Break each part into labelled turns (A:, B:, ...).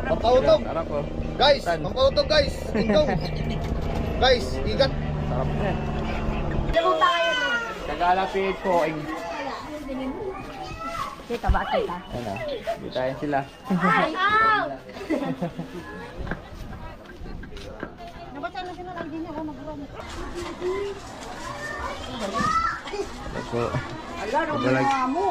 A: Pampautog.
B: Sarap po.
A: Guys, pampautog guys. Tingkong. Guys, ikat.
B: Sarap na eh. Tagala PH po.
C: Kita ba kita?
B: Ano? Bitayin sila.
C: Nabasa na sila lang din ako nag-roam.
B: Opo.
C: Ala, nung mo.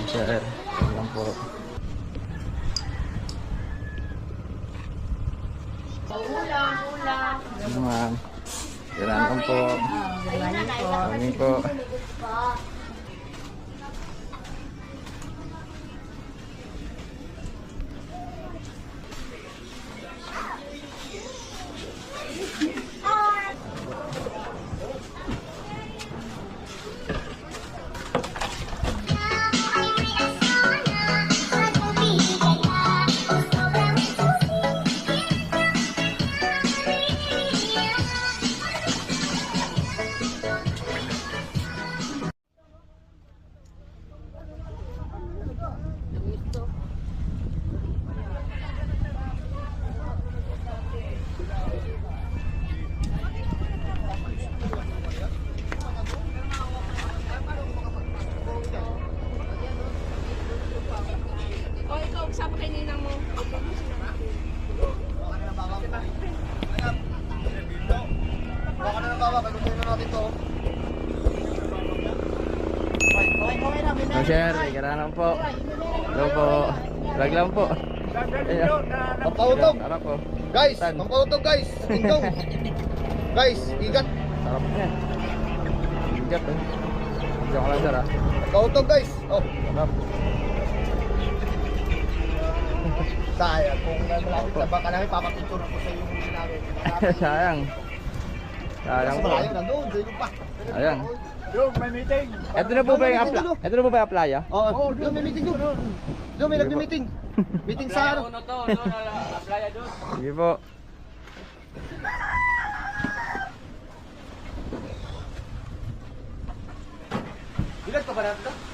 B: Sir, lang po. Ano ma'am? Kailangan po. Kami po.
C: Sama kay ninang mo.
A: Baka na baba, kalutuin na natin to.
B: So sir, kailangan po. Hello po. Vlog lang po.
A: Pampautog.
B: Sarap po.
A: Guys, pampautog guys. Tingkong. Guys, ikat.
B: Sarap na eh. Ikat eh. Diyan ka lang sir ah.
A: Pampautog guys. Oh,
B: Sarap.
A: sayang. Kung malapit na baka namin, papapicture ako sa yung namin.
B: Sayang. Sayang po.
A: Sayang, nandun. Sayang pa.
B: Ayan.
A: Yung, may meeting.
B: Ito na po ba yung apply? Ito na po ba yung playa?
A: Oo, doon may meeting doon. Doon may nagme-meeting. Meeting sa ano?
B: Sige po.
A: Bilag ka ba natin?